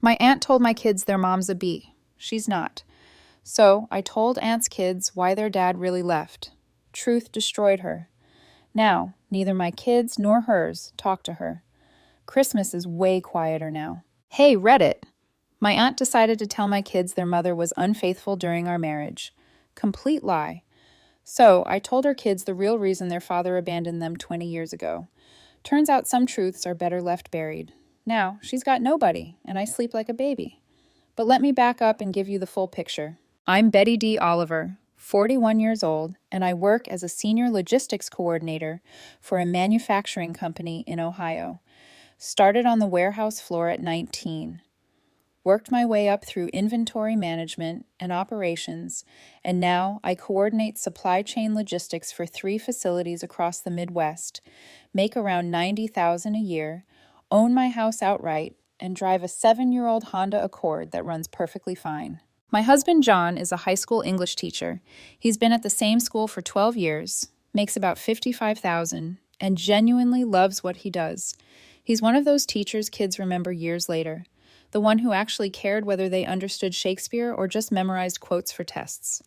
My aunt told my kids their mom's a bee. She's not. So I told aunt's kids why their dad really left. Truth destroyed her. Now, neither my kids nor hers talk to her. Christmas is way quieter now. Hey, Reddit! My aunt decided to tell my kids their mother was unfaithful during our marriage. Complete lie. So I told her kids the real reason their father abandoned them 20 years ago. Turns out some truths are better left buried. Now, she's got nobody, and I sleep like a baby. But let me back up and give you the full picture. I'm Betty D. Oliver, 41 years old, and I work as a senior logistics coordinator for a manufacturing company in Ohio. Started on the warehouse floor at 19. Worked my way up through inventory management and operations, and now I coordinate supply chain logistics for 3 facilities across the Midwest, make around $90,000 a year, own my house outright, and drive a 7-year-old Honda Accord that runs perfectly fine. My husband John is a high school English teacher. He's been at the same school for 12 years, makes about $55,000, and genuinely loves what he does. He's one of those teachers kids remember years later. The one who actually cared whether they understood Shakespeare or just memorized quotes for tests.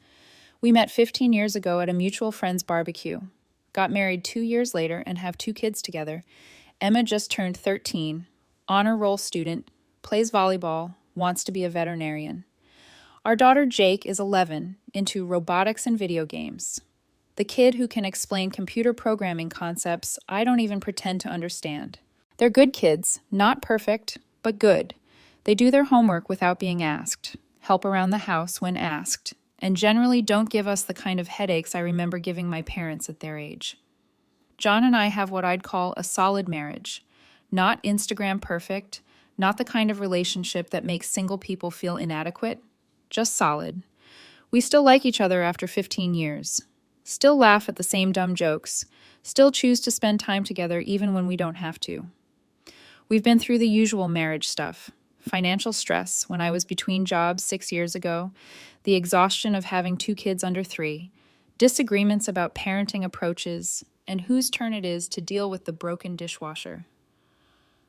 We met 15 years ago at a mutual friend's barbecue. Got married 2 years later and have 2 kids together. Emma just turned 13, honor roll student, plays volleyball, wants to be a veterinarian. Our daughter Jake is 11, into robotics and video games. The kid who can explain computer programming concepts I don't even pretend to understand. They're good kids, not perfect, but good. They do their homework without being asked, help around the house when asked, and generally don't give us the kind of headaches I remember giving my parents at their age. John and I have what I'd call a solid marriage. Not Instagram perfect, not the kind of relationship that makes single people feel inadequate, just solid. We still like each other after 15 years. Still laugh at the same dumb jokes. Still choose to spend time together even when we don't have to. We've been through the usual marriage stuff. Financial stress when I was between jobs 6 years ago, the exhaustion of having 2 kids under 3, disagreements about parenting approaches, and whose turn it is to deal with the broken dishwasher.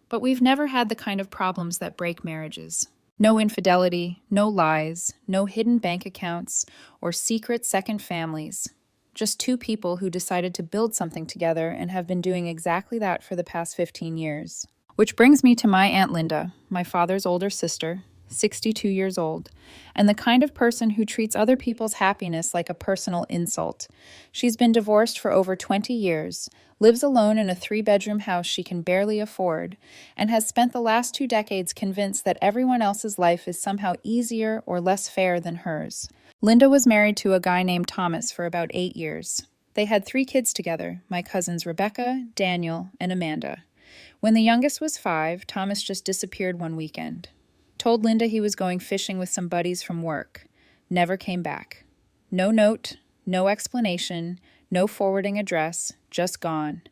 But we've never had the kind of problems that break marriages. No infidelity, no lies, no hidden bank accounts, or secret second families. Just 2 people who decided to build something together and have been doing exactly that for the past 15 years. Which brings me to my Aunt Linda, my father's older sister, 62 years old, and the kind of person who treats other people's happiness like a personal insult. She's been divorced for over 20 years, lives alone in a 3-bedroom house she can barely afford, and has spent the last 2 decades convinced that everyone else's life is somehow easier or less fair than hers. Linda was married to a guy named Thomas for about 8 years. They had 3 kids together, my cousins Rebecca, Daniel, and Amanda. When the youngest was 5, Thomas just disappeared one weekend. Told Linda he was going fishing with some buddies from work. Never came back. No note, no explanation, no forwarding address, just gone.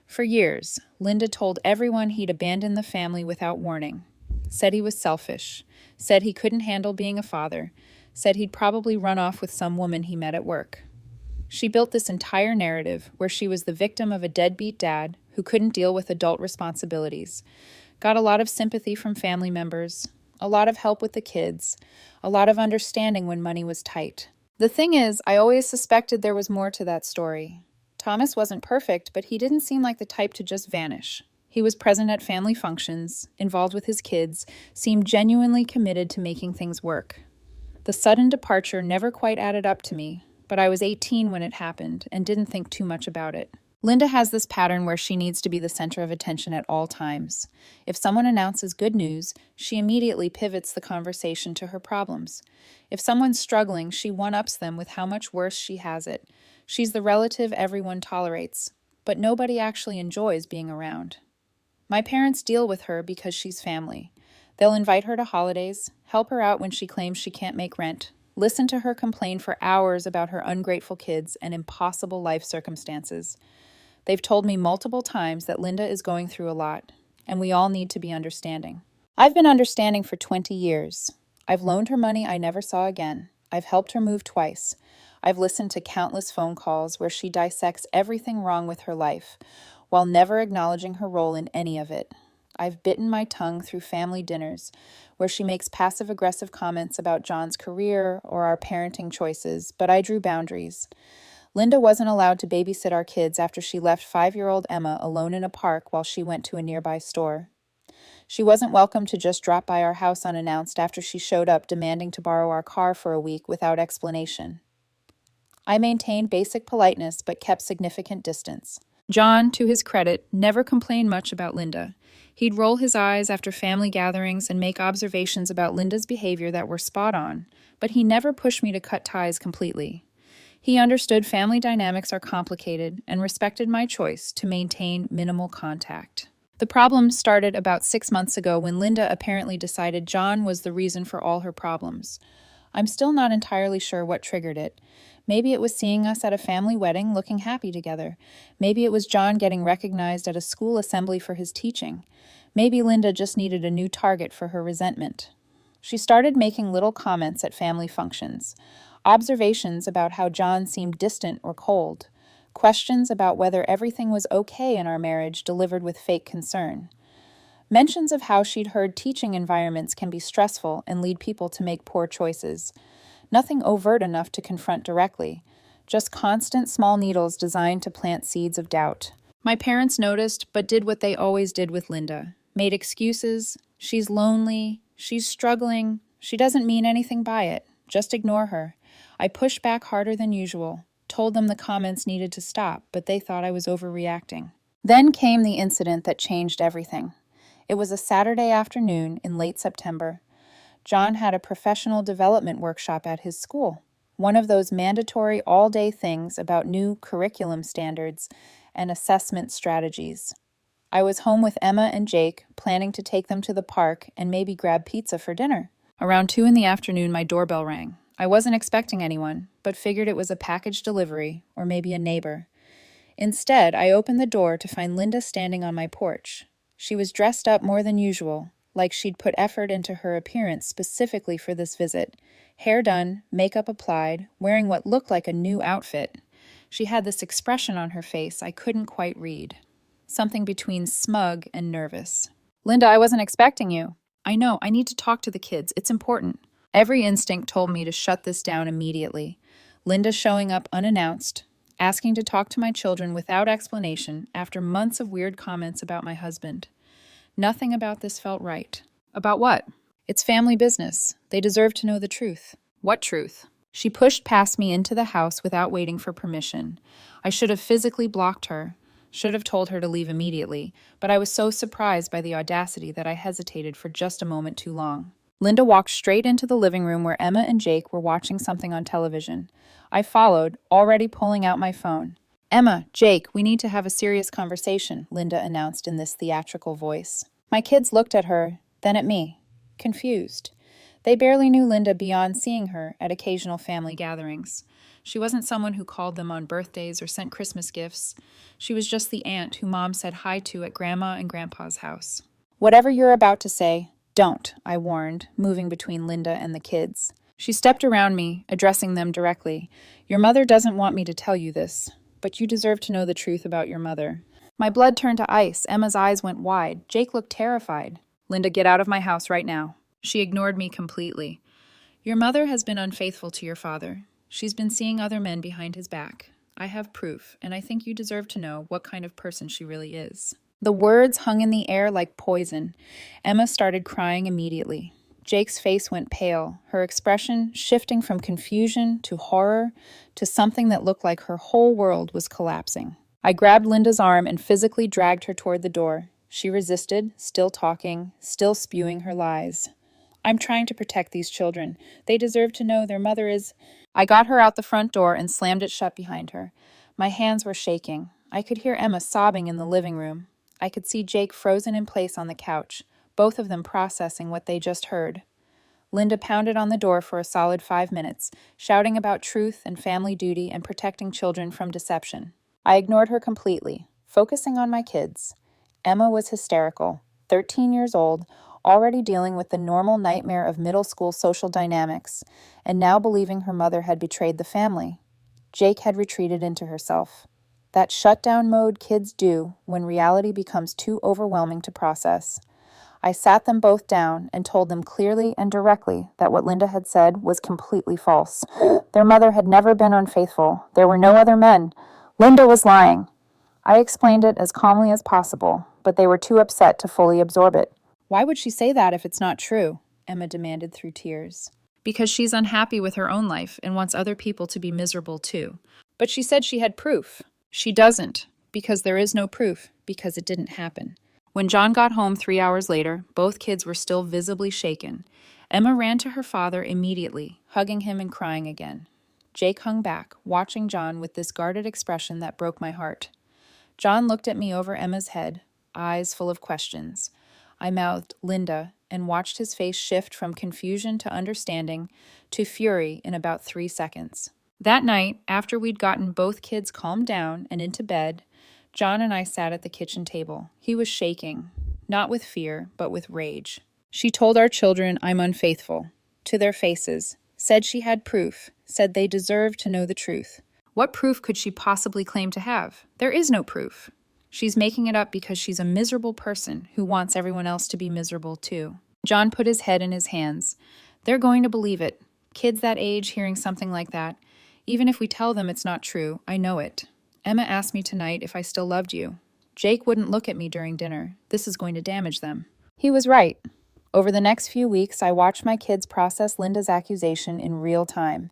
For years, Linda told everyone he'd abandoned the family without warning. Said he was selfish. Said he couldn't handle being a father. Said he'd probably run off with some woman he met at work. She built this entire narrative where she was the victim of a deadbeat dad who couldn't deal with adult responsibilities. Got a lot of sympathy from family members, a lot of help with the kids, a lot of understanding when money was tight. The thing is, I always suspected there was more to that story. Thomas wasn't perfect, but he didn't seem like the type to just vanish. He was present at family functions, involved with his kids, seemed genuinely committed to making things work. The sudden departure never quite added up to me, but I was 18 when it happened and didn't think too much about it. Linda has this pattern where she needs to be the center of attention at all times. If someone announces good news, she immediately pivots the conversation to her problems. If someone's struggling, she one-ups them with how much worse she has it. She's the relative everyone tolerates, but nobody actually enjoys being around. My parents deal with her because she's family. They'll invite her to holidays, help her out when she claims she can't make rent, listen to her complain for hours about her ungrateful kids and impossible life circumstances. They've told me multiple times that Linda is going through a lot, and we all need to be understanding. I've been understanding for 20 years. I've loaned her money I never saw again. I've helped her move twice. I've listened to countless phone calls where she dissects everything wrong with her life, while never acknowledging her role in any of it. I've bitten my tongue through family dinners, where she makes passive-aggressive comments about John's career or our parenting choices, but I drew boundaries. Linda wasn't allowed to babysit our kids after she left 5-year-old Emma alone in a park while she went to a nearby store. She wasn't welcome to just drop by our house unannounced after she showed up demanding to borrow our car for a week without explanation. I maintained basic politeness but kept significant distance. John, to his credit, never complained much about Linda. He'd roll his eyes after family gatherings and make observations about Linda's behavior that were spot on, but he never pushed me to cut ties completely. He understood family dynamics are complicated and respected my choice to maintain minimal contact. The problem started about 6 months ago when Linda apparently decided John was the reason for all her problems. I'm still not entirely sure what triggered it. Maybe it was seeing us at a family wedding looking happy together. Maybe it was John getting recognized at a school assembly for his teaching. Maybe Linda just needed a new target for her resentment. She started making little comments at family functions. Observations about how John seemed distant or cold. Questions about whether everything was okay in our marriage delivered with fake concern. Mentions of how she'd heard teaching environments can be stressful and lead people to make poor choices. Nothing overt enough to confront directly, just constant small needles designed to plant seeds of doubt. My parents noticed, but did what they always did with Linda. Made excuses. She's lonely. She's struggling. She doesn't mean anything by it. Just ignore her. I pushed back harder than usual. Told them the comments needed to stop, but they thought I was overreacting. Then came the incident that changed everything. It was a Saturday afternoon in late September. John had a professional development workshop at his school, one of those mandatory all-day things about new curriculum standards and assessment strategies. I was home with Emma and Jake, planning to take them to the park and maybe grab pizza for dinner. Around 2 in the afternoon, my doorbell rang. I wasn't expecting anyone, but figured it was a package delivery or maybe a neighbor. Instead, I opened the door to find Linda standing on my porch. She was dressed up more than usual, like she'd put effort into her appearance specifically for this visit. Hair done, makeup applied, wearing what looked like a new outfit. She had this expression on her face I couldn't quite read. Something between smug and nervous. "Linda, I wasn't expecting you." "I know, I need to talk to the kids. It's important." Every instinct told me to shut this down immediately. Linda showing up unannounced, asking to talk to my children without explanation after months of weird comments about my husband. Nothing about this felt right. About what? It's family business. They deserve to know the truth. What truth? She pushed past me into the house without waiting for permission. I should have physically blocked her. Should have told her to leave immediately, but I was so surprised by the audacity that I hesitated for just a moment too long. Linda walked straight into the living room where Emma and Jake were watching something on television. I followed, already pulling out my phone. "Emma, Jake, we need to have a serious conversation," Linda announced in this theatrical voice. My kids looked at her, then at me, confused. They barely knew Linda beyond seeing her at occasional family gatherings. She wasn't someone who called them on birthdays or sent Christmas gifts. She was just the aunt who Mom said hi to at Grandma and Grandpa's house. "Whatever you're about to say, don't," I warned, moving between Linda and the kids. She stepped around me, addressing them directly. "Your mother doesn't want me to tell you this, but you deserve to know the truth about your mother." My blood turned to ice. Emma's eyes went wide. Jake looked terrified. "Linda, get out of my house right now." She ignored me completely. "Your mother has been unfaithful to your father. She's been seeing other men behind his back. I have proof, and I think you deserve to know what kind of person she really is." The words hung in the air like poison. Emma started crying immediately. Jake's face went pale, her expression shifting from confusion to horror to something that looked like her whole world was collapsing. I grabbed Linda's arm and physically dragged her toward the door. She resisted, still talking, still spewing her lies. "I'm trying to protect these children. They deserve to know their mother is—" I got her out the front door and slammed it shut behind her. My hands were shaking. I could hear Emma sobbing in the living room. I could see Jake frozen in place on the couch, both of them processing what they just heard. Linda pounded on the door for a solid 5 minutes, shouting about truth and family duty and protecting children from deception. I ignored her completely, focusing on my kids. Emma was hysterical, 13 years old, already dealing with the normal nightmare of middle school social dynamics, and now believing her mother had betrayed the family. Jake had retreated into herself. that shutdown mode kids do when reality becomes too overwhelming to process. I sat them both down and told them clearly and directly that what Linda had said was completely false. Their mother had never been unfaithful. There were no other men. Linda was lying. I explained it as calmly as possible, but they were too upset to fully absorb it. Why would she say that if it's not true? Emma demanded through tears. Because she's unhappy with her own life and wants other people to be miserable too. But she said she had proof. She doesn't, because there is no proof, because it didn't happen. When John got home 3 hours later, both kids were still visibly shaken. Emma ran to her father immediately, hugging him and crying again. Jake hung back, watching John with this guarded expression that broke my heart. John looked at me over Emma's head, eyes full of questions. I mouthed, "Linda," and watched his face shift from confusion to understanding to fury in about 3 seconds. That night, after we'd gotten both kids calmed down and into bed, John and I sat at the kitchen table. He was shaking, not with fear, but with rage. She told our children I'm unfaithful, to their faces, said she had proof, said they deserved to know the truth. What proof could she possibly claim to have? There is no proof. She's making it up because she's a miserable person who wants everyone else to be miserable too. John put his head in his hands. They're going to believe it. Kids that age hearing something like that. Even if we tell them it's not true, I know it. Emma asked me tonight if I still loved you. Jake wouldn't look at me during dinner. This is going to damage them. He was right. Over the next few weeks, I watched my kids process Linda's accusation in real time.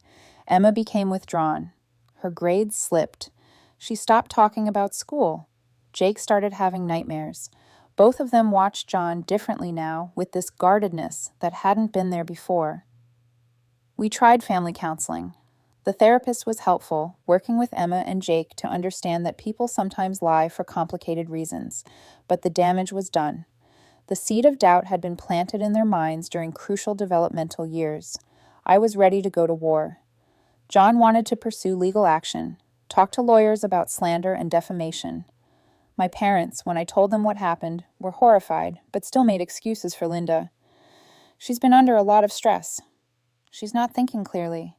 Emma became withdrawn. Her grades slipped. She stopped talking about school. Jake started having nightmares. Both of them watched John differently now, with this guardedness that hadn't been there before. We tried family counseling. The therapist was helpful, working with Emma and Jake to understand that people sometimes lie for complicated reasons, but the damage was done. The seed of doubt had been planted in their minds during crucial developmental years. I was ready to go to war. John wanted to pursue legal action, talk to lawyers about slander and defamation. My parents, when I told them what happened, were horrified, but still made excuses for Linda. She's been under a lot of stress. She's not thinking clearly.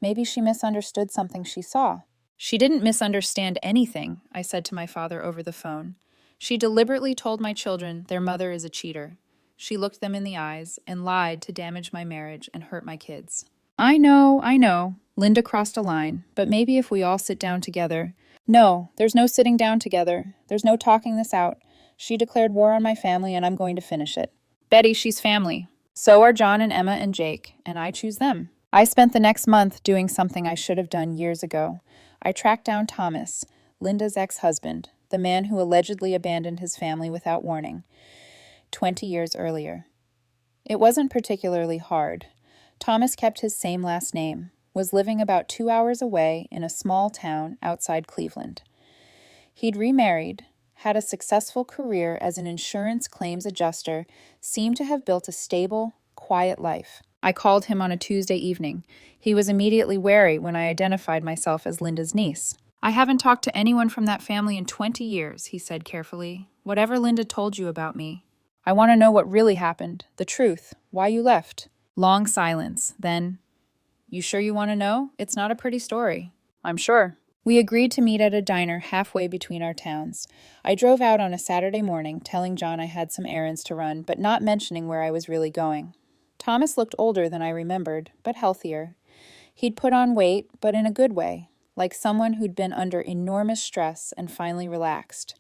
Maybe she misunderstood something she saw. She didn't misunderstand anything, I said to my father over the phone. She deliberately told my children their mother is a cheater. She looked them in the eyes and lied to damage my marriage and hurt my kids. I know. Linda crossed a line, but maybe if we all sit down together. No, there's no sitting down together. There's no talking this out. She declared war on my family and I'm going to finish it. Betty, she's family. So are John and Emma and Jake, and I choose them. I spent the next month doing something I should have done years ago. I tracked down Thomas, Linda's ex-husband, the man who allegedly abandoned his family without warning, 20 years earlier. It wasn't particularly hard. Thomas kept his same last name, was living about 2 hours away in a small town outside Cleveland. He'd remarried, had a successful career as an insurance claims adjuster, seemed to have built a stable, quiet life. I called him on a Tuesday evening. He was immediately wary when I identified myself as Linda's niece. I haven't talked to anyone from that family in 20 years, he said carefully. Whatever Linda told you about me. I want to know what really happened, the truth, why you left. Long silence, then, "You sure you want to know? It's not a pretty story." "I'm sure." We agreed to meet at a diner halfway between our towns. I drove out on a Saturday morning, telling John I had some errands to run, but not mentioning where I was really going. Thomas looked older than I remembered, but healthier. He'd put on weight, but in a good way, like someone who'd been under enormous stress and finally relaxed.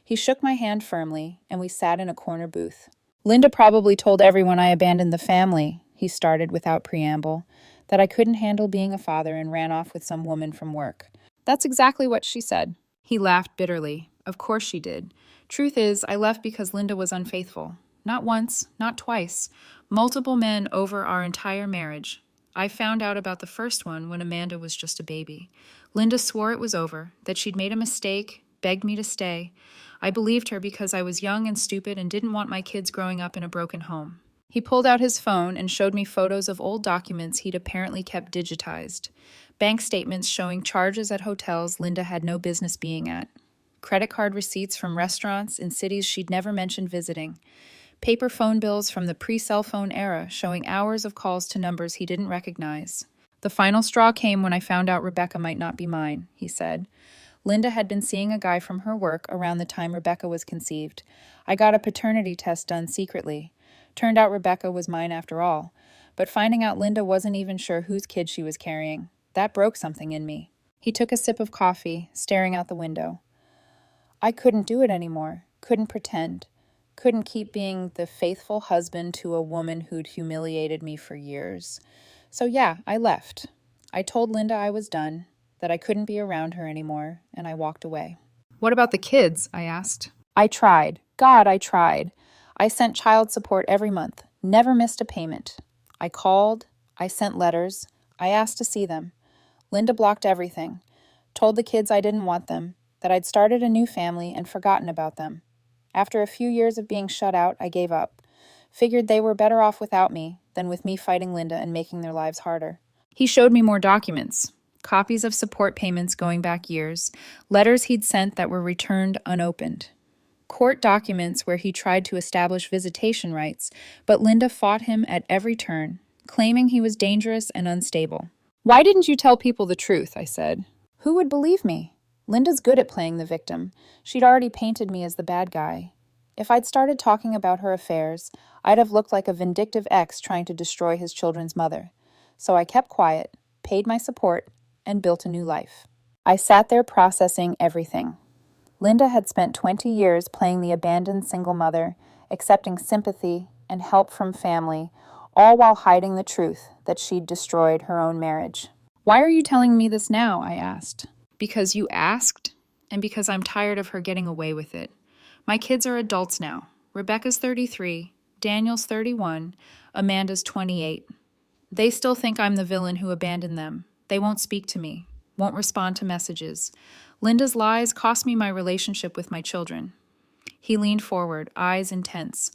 He shook my hand firmly, and we sat in a corner booth. "Linda probably told everyone I abandoned the family," he started without preamble, "that I couldn't handle being a father and ran off with some woman from work." "That's exactly what she said." He laughed bitterly. "Of course she did. Truth is, I left because Linda was unfaithful. Not once, not twice. Multiple men over our entire marriage. I found out about the first one when Amanda was just a baby. Linda swore it was over, that she'd made a mistake, begged me to stay. I believed her because I was young and stupid and didn't want my kids growing up in a broken home." He pulled out his phone and showed me photos of old documents he'd apparently kept digitized. Bank statements showing charges at hotels Linda had no business being at. Credit card receipts from restaurants in cities she'd never mentioned visiting. Paper phone bills from the pre-cell phone era showing hours of calls to numbers he didn't recognize. "The final straw came when I found out Rebecca might not be mine," he said. Linda had been seeing a guy from her work around the time Rebecca was conceived. I got a paternity test done secretly. Turned out Rebecca was mine after all. But finding out Linda wasn't even sure whose kid she was carrying, that broke something in me. He took a sip of coffee, staring out the window. I couldn't do it anymore. Couldn't pretend. Couldn't keep being the faithful husband to a woman who'd humiliated me for years. So yeah, I left. I told Linda I was done, that I couldn't be around her anymore, and I walked away. What about the kids? I asked. I tried. God, I tried. I sent child support every month. Never missed a payment. I called. I sent letters. I asked to see them. Linda blocked everything. Told the kids I didn't want them, that I'd started a new family and forgotten about them. After a few years of being shut out, I gave up. Figured they were better off without me than with me fighting Linda and making their lives harder. He showed me more documents, copies of support payments going back years, letters he'd sent that were returned unopened, court documents where he tried to establish visitation rights, but Linda fought him at every turn, claiming he was dangerous and unstable. Why didn't you tell people the truth? I said. Who would believe me? Linda's good at playing the victim. She'd already painted me as the bad guy. If I'd started talking about her affairs, I'd have looked like a vindictive ex trying to destroy his children's mother. So I kept quiet, paid my support, and built a new life. I sat there processing everything. Linda had spent 20 years playing the abandoned single mother, accepting sympathy and help from family, all while hiding the truth that she'd destroyed her own marriage. Why are you telling me this now? I asked. Because you asked, and because I'm tired of her getting away with it. My kids are adults now. Rebecca's 33, Daniel's 31, Amanda's 28. They still think I'm the villain who abandoned them. They won't speak to me, won't respond to messages. Linda's lies cost me my relationship with my children. He leaned forward, eyes intense.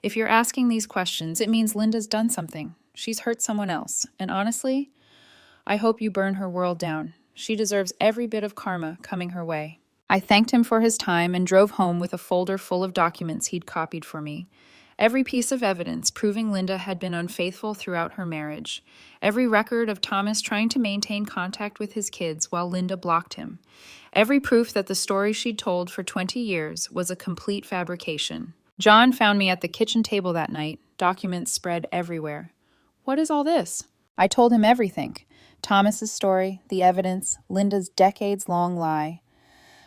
If you're asking these questions, it means Linda's done something. She's hurt someone else. And honestly, I hope you burn her world down. She deserves every bit of karma coming her way. I thanked him for his time and drove home with a folder full of documents he'd copied for me. Every piece of evidence proving Linda had been unfaithful throughout her marriage. Every record of Thomas trying to maintain contact with his kids while Linda blocked him. Every proof that the story she'd told for 20 years was a complete fabrication. John found me at the kitchen table that night, documents spread everywhere. What is all this? I told him everything. Thomas's story, the evidence, Linda's decades-long lie.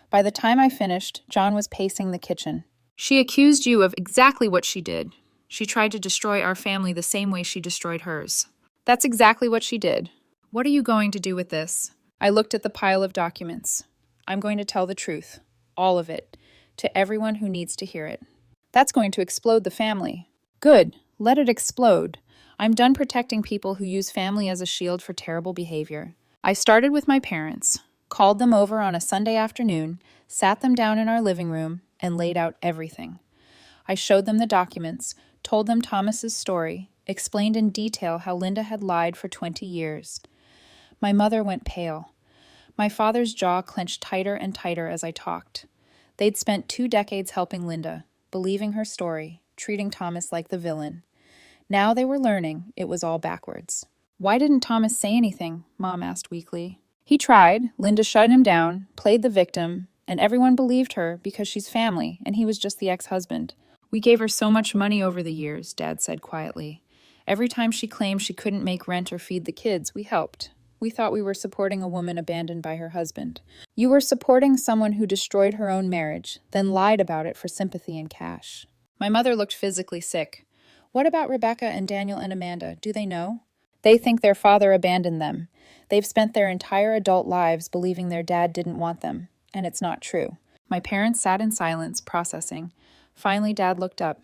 By the time I finished, John was pacing the kitchen. She accused you of exactly what she did. She tried to destroy our family the same way she destroyed hers. That's exactly what she did. What are you going to do with this? I looked at the pile of documents. I'm going to tell the truth. All of it. To everyone who needs to hear it. That's going to explode the family. Good. Let it explode. I'm done protecting people who use family as a shield for terrible behavior. I started with my parents, called them over on a Sunday afternoon, sat them down in our living room, and laid out everything. I showed them the documents, told them Thomas's story, explained in detail how Linda had lied for 20 years. My mother went pale. My father's jaw clenched tighter and tighter as I talked. They'd spent 2 decades helping Linda, believing her story, treating Thomas like the villain. Now they were learning it was all backwards. Why didn't Thomas say anything? Mom asked weakly. He tried. Linda shut him down, played the victim, and everyone believed her because she's family, and he was just the ex-husband. We gave her so much money over the years, Dad said quietly. Every time she claimed she couldn't make rent or feed the kids, we helped. We thought we were supporting a woman abandoned by her husband. You were supporting someone who destroyed her own marriage, then lied about it for sympathy and cash. My mother looked physically sick. What about Rebecca and Daniel and Amanda? Do they know? They think their father abandoned them. They've spent their entire adult lives believing their dad didn't want them, and it's not true. My parents sat in silence, processing. Finally, Dad looked up.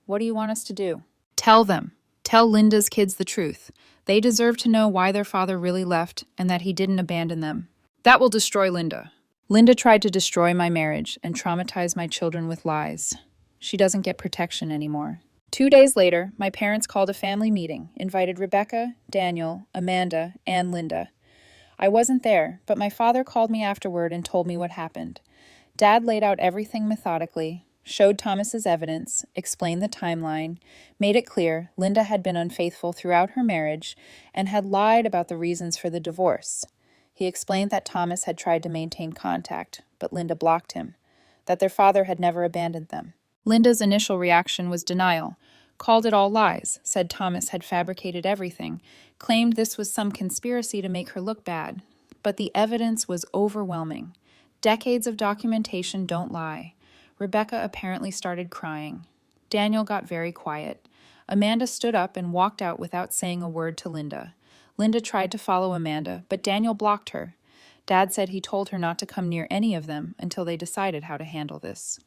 What do you want us to do? Tell them. Tell Linda's kids the truth. They deserve to know why their father really left and that he didn't abandon them. That will destroy Linda. Linda tried to destroy my marriage and traumatize my children with lies. She doesn't get protection anymore. 2 days later, my parents called a family meeting, invited Rebecca, Daniel, Amanda, and Linda. I wasn't there, but my father called me afterward and told me what happened. Dad laid out everything methodically, showed Thomas's evidence, explained the timeline, made it clear Linda had been unfaithful throughout her marriage and had lied about the reasons for the divorce. He explained that Thomas had tried to maintain contact, but Linda blocked him, that their father had never abandoned them. Linda's initial reaction was denial, called it all lies, said Thomas had fabricated everything, claimed this was some conspiracy to make her look bad. But the evidence was overwhelming. Decades of documentation don't lie. Rebecca apparently started crying. Daniel got very quiet. Amanda stood up and walked out without saying a word to Linda. Linda tried to follow Amanda, but Daniel blocked her. Dad said he told her not to come near any of them until they decided how to handle this.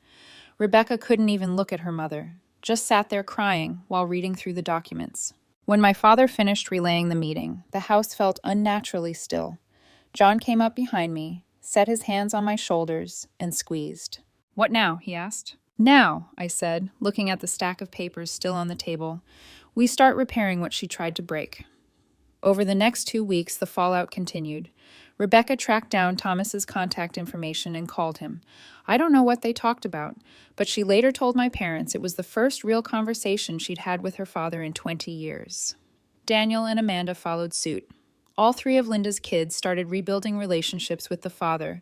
Rebecca couldn't even look at her mother, just sat there crying while reading through the documents. When my father finished relaying the meeting, the house felt unnaturally still. John came up behind me, set his hands on my shoulders, and squeezed. "What now?" he asked. "Now," I said, looking at the stack of papers still on the table, "we start repairing what she tried to break." Over the next 2 weeks, the fallout continued. Rebecca tracked down Thomas's contact information and called him. I don't know what they talked about, but she later told my parents it was the first real conversation she'd had with her father in 20 years. Daniel and Amanda followed suit. All 3 of Linda's kids started rebuilding relationships with the father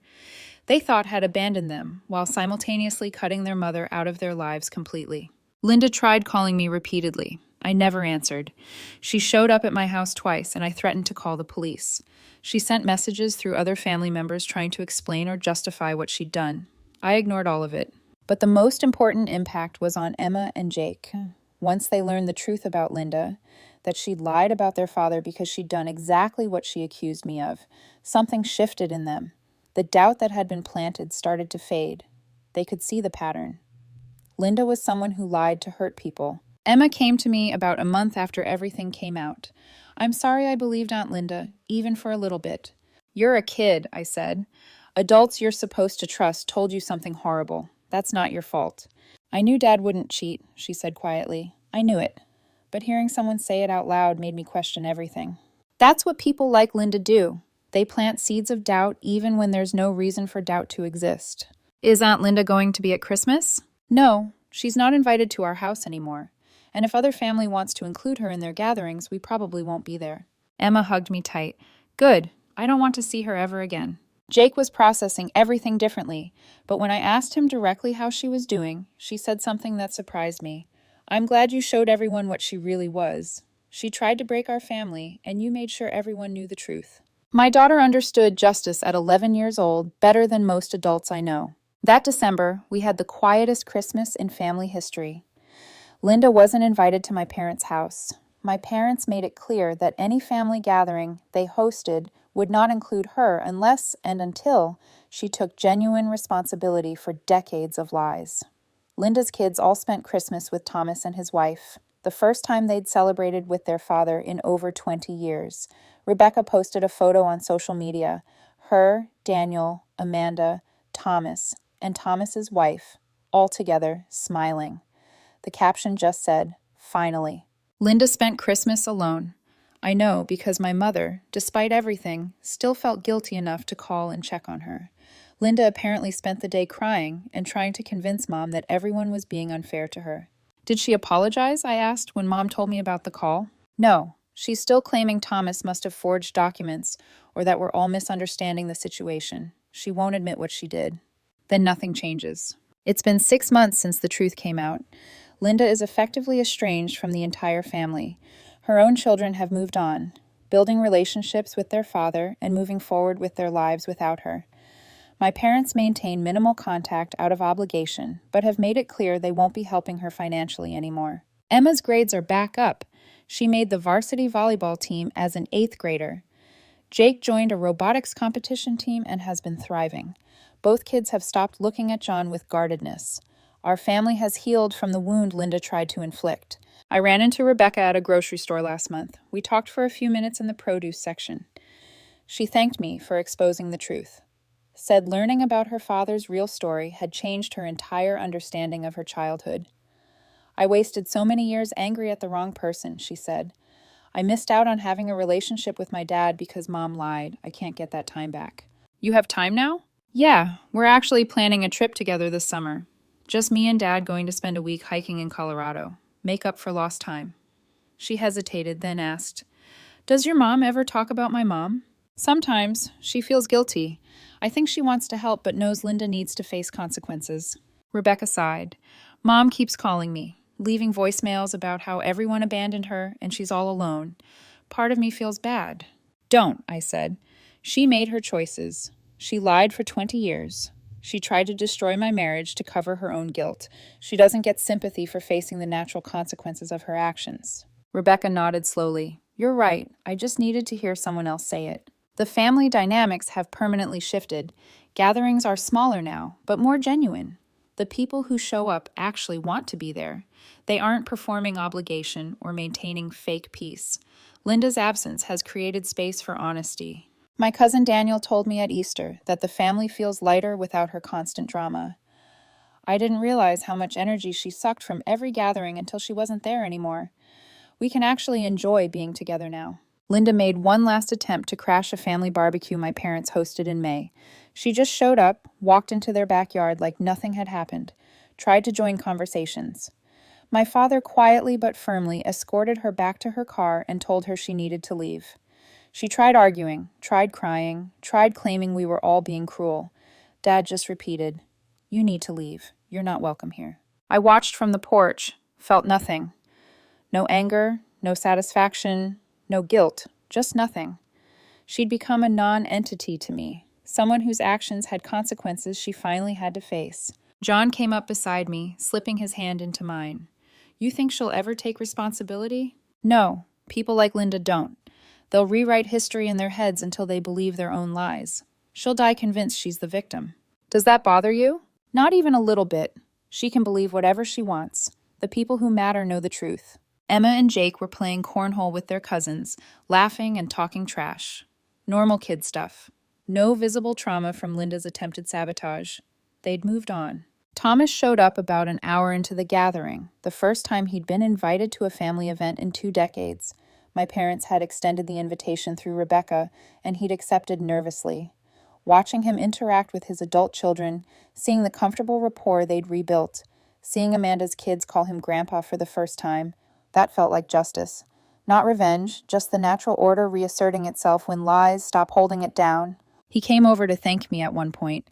they thought had abandoned them, while simultaneously cutting their mother out of their lives completely. Linda tried calling me repeatedly. I never answered. She showed up at my house twice, and I threatened to call the police. She sent messages through other family members trying to explain or justify what she'd done. I ignored all of it. But the most important impact was on Emma and Jake. Once they learned the truth about Linda, that she'd lied about their father because she'd done exactly what she accused me of, something shifted in them. The doubt that had been planted started to fade. They could see the pattern. Linda was someone who lied to hurt people. Emma came to me about a month after everything came out. "I'm sorry I believed Aunt Linda, even for a little bit." "You're a kid," I said. "Adults you're supposed to trust told you something horrible. That's not your fault." "I knew Dad wouldn't cheat," she said quietly. "I knew it. But hearing someone say it out loud made me question everything." That's what people like Linda do. They plant seeds of doubt even when there's no reason for doubt to exist. "Is Aunt Linda going to be at Christmas?" "No, she's not invited to our house anymore. And if other family wants to include her in their gatherings, we probably won't be there." Emma hugged me tight. "Good. I don't want to see her ever again." Jake was processing everything differently, but when I asked him directly how she was doing, she said something that surprised me. "I'm glad you showed everyone what she really was. She tried to break our family, and you made sure everyone knew the truth." My daughter understood justice at 11 years old better than most adults I know. That December, we had the quietest Christmas in family history. Linda wasn't invited to my parents' house. My parents made it clear that any family gathering they hosted would not include her unless and until she took genuine responsibility for decades of lies. Linda's kids all spent Christmas with Thomas and his wife, the first time they'd celebrated with their father in over 20 years. Rebecca posted a photo on social media. Her, Daniel, Amanda, Thomas, and Thomas's wife, all together, smiling. The caption just said, "Finally." Linda spent Christmas alone. I know because my mother, despite everything, still felt guilty enough to call and check on her. Linda apparently spent the day crying and trying to convince Mom that everyone was being unfair to her. "Did she apologize?" I asked when Mom told me about the call. "No. She's still claiming Thomas must have forged documents or that we're all misunderstanding the situation. She won't admit what she did." Then nothing changes. It's been 6 months since the truth came out. Linda is effectively estranged from the entire family. Her own children have moved on, building relationships with their father and moving forward with their lives without her. My parents maintain minimal contact out of obligation, but have made it clear they won't be helping her financially anymore. Emma's grades are back up. She made the varsity volleyball team as an 8th grader. Jake joined a robotics competition team and has been thriving. Both kids have stopped looking at John with guardedness. Our family has healed from the wound Linda tried to inflict. I ran into Rebecca at a grocery store last month. We talked for a few minutes in the produce section. She thanked me for exposing the truth. Said learning about her father's real story had changed her entire understanding of her childhood. "I wasted so many years angry at the wrong person," she said. "I missed out on having a relationship with my dad because Mom lied. I can't get that time back." "You have time now?" "Yeah, we're actually planning a trip together this summer. Just me and Dad going to spend a week hiking in Colorado. Make up for lost time." She hesitated, then asked, "Does your mom ever talk about my mom?" Sometimes she feels guilty. I think she wants to help but knows Linda needs to face consequences. Rebecca sighed. Mom keeps calling me, leaving voicemails about how everyone abandoned her and she's all alone. Part of me feels bad. Don't, I said. She made her choices. She lied for 20 years. She tried to destroy my marriage to cover her own guilt. She doesn't get sympathy for facing the natural consequences of her actions. Rebecca nodded slowly. You're right. I just needed to hear someone else say it. The family dynamics have permanently shifted. Gatherings are smaller now, but more genuine. The people who show up actually want to be there. They aren't performing obligation or maintaining fake peace. Linda's absence has created space for honesty. My cousin Daniel told me at Easter that the family feels lighter without her constant drama. I didn't realize how much energy she sucked from every gathering until she wasn't there anymore. We can actually enjoy being together now. Linda made one last attempt to crash a family barbecue my parents hosted in May. She just showed up, walked into their backyard like nothing had happened, tried to join conversations. My father quietly but firmly escorted her back to her car and told her she needed to leave. She tried arguing, tried crying, tried claiming we were all being cruel. Dad just repeated, "You need to leave. You're not welcome here." I watched from the porch, felt nothing. No anger, no satisfaction, no guilt, just nothing. She'd become a non-entity to me, someone whose actions had consequences she finally had to face. John came up beside me, slipping his hand into mine. You think she'll ever take responsibility? No, people like Linda don't. They'll rewrite history in their heads until they believe their own lies. She'll die convinced she's the victim. Does that bother you? Not even a little bit. She can believe whatever she wants. The people who matter know the truth. Emma and Jake were playing cornhole with their cousins, laughing and talking trash. Normal kid stuff. No visible trauma from Linda's attempted sabotage. They'd moved on. Thomas showed up about an hour into the gathering, the first time he'd been invited to a family event in 2 decades. My parents had extended the invitation through Rebecca, and he'd accepted nervously. Watching him interact with his adult children, seeing the comfortable rapport they'd rebuilt, seeing Amanda's kids call him Grandpa for the first time, that felt like justice. Not revenge, just the natural order reasserting itself when lies stop holding it down. He came over to thank me at one point.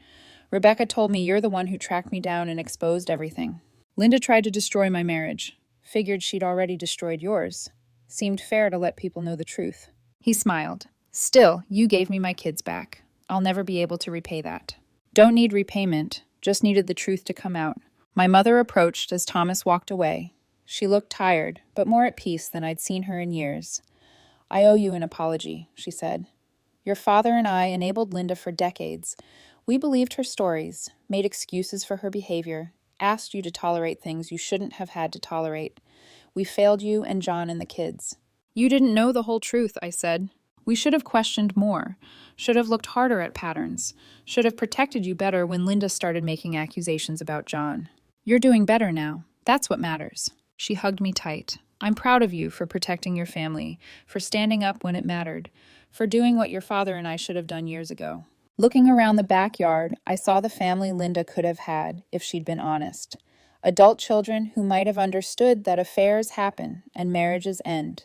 Rebecca told me you're the one who tracked me down and exposed everything. Linda tried to destroy my marriage. Figured she'd already destroyed yours. Seemed fair to let people know the truth. He smiled. Still, you gave me my kids back. I'll never be able to repay that. Don't need repayment, just needed the truth to come out. My mother approached as Thomas walked away. She looked tired, but more at peace than I'd seen her in years. I owe you an apology, she said. Your father and I enabled Linda for decades. We believed her stories, made excuses for her behavior, asked you to tolerate things you shouldn't have had to tolerate. We failed you and John and the kids. You didn't know the whole truth, I said. We should have questioned more, should have looked harder at patterns, should have protected you better when Linda started making accusations about John. You're doing better now. That's what matters. She hugged me tight. I'm proud of you for protecting your family, for standing up when it mattered, for doing what your father and I should have done years ago. Looking around the backyard, I saw the family Linda could have had if she'd been honest. Adult children who might have understood that affairs happen and marriages end.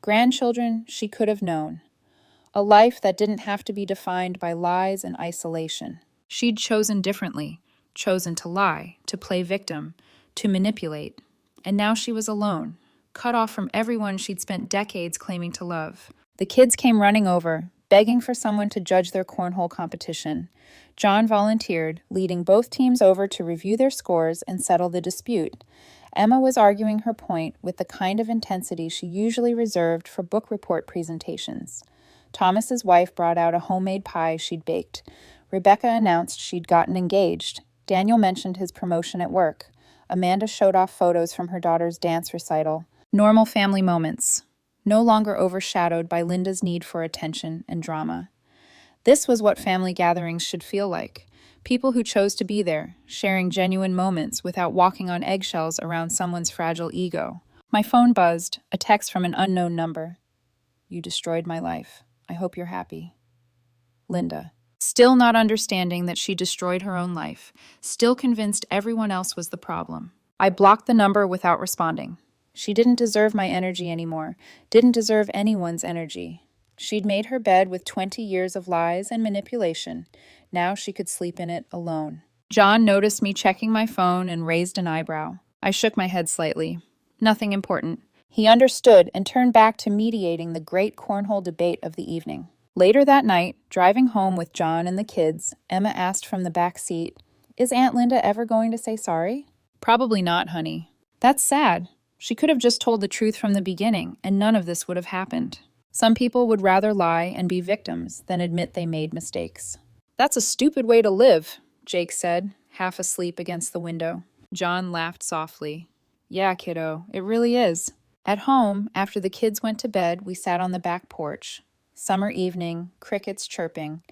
Grandchildren she could have known. A life that didn't have to be defined by lies and isolation. She'd chosen differently, chosen to lie, to play victim, to manipulate. And now she was alone, cut off from everyone she'd spent decades claiming to love. The kids came running over, begging for someone to judge their cornhole competition. John volunteered, leading both teams over to review their scores and settle the dispute. Emma was arguing her point with the kind of intensity she usually reserved for book report presentations. Thomas's wife brought out a homemade pie she'd baked. Rebecca announced she'd gotten engaged. Daniel mentioned his promotion at work. Amanda showed off photos from her daughter's dance recital. Normal family moments, no longer overshadowed by Linda's need for attention and drama. This was what family gatherings should feel like. People who chose to be there, sharing genuine moments without walking on eggshells around someone's fragile ego. My phone buzzed, a text from an unknown number. You destroyed my life. I hope you're happy. Linda. Still not understanding that she destroyed her own life, still convinced everyone else was the problem. I blocked the number without responding. She didn't deserve my energy anymore, didn't deserve anyone's energy. She'd made her bed with 20 years of lies and manipulation. Now she could sleep in it alone. John noticed me checking my phone and raised an eyebrow. I shook my head slightly. Nothing important. He understood and turned back to mediating the great cornhole debate of the evening. Later that night, driving home with John and the kids, Emma asked from the back seat, "Is Aunt Linda ever going to say sorry?" "Probably not, honey." "That's sad. She could have just told the truth from the beginning, and none of this would have happened." Some people would rather lie and be victims than admit they made mistakes. "That's a stupid way to live," Jake said, half asleep against the window. John laughed softly. "Yeah, kiddo, it really is." At home, after the kids went to bed, we sat on the back porch. Summer evening, crickets chirping.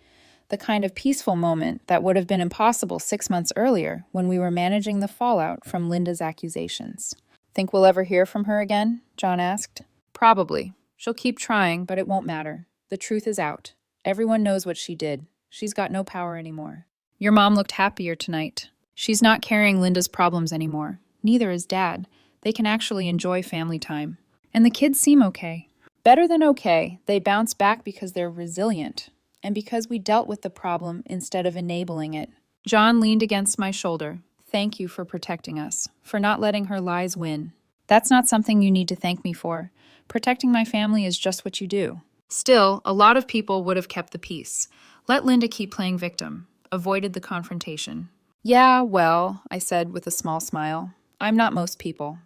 The kind of peaceful moment that would have been impossible 6 months earlier when we were managing the fallout from Linda's accusations. "Think we'll ever hear from her again?" John asked. "Probably. She'll keep trying, but it won't matter. The truth is out. Everyone knows what she did. She's got no power anymore." "Your mom looked happier tonight." "She's not carrying Linda's problems anymore. Neither is Dad. They can actually enjoy family time. And the kids seem okay." "Better than okay. They bounce back because they're resilient. And because we dealt with the problem instead of enabling it." John leaned against my shoulder. "Thank you for protecting us, for not letting her lies win." "That's not something you need to thank me for. Protecting my family is just what you do." Still, a lot of people would have kept the peace. Let Linda keep playing victim. Avoided the confrontation. "Yeah, well," I said with a small smile, "I'm not most people.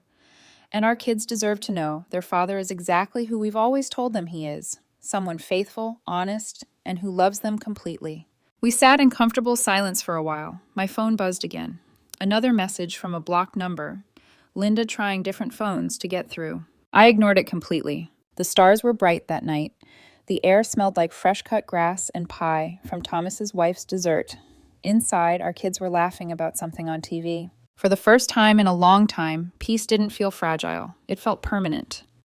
And our kids deserve to know their father is exactly who we've always told them he is. Someone faithful, honest, and who loves them completely." We sat in comfortable silence for a while. My phone buzzed again. Another message from a blocked number. Linda trying different phones to get through. I ignored it completely. The stars were bright that night. The air smelled like fresh-cut grass and pie from Thomas's wife's dessert. Inside, our kids were laughing about something on TV. For the first time in a long time, peace didn't feel fragile. It felt permanent.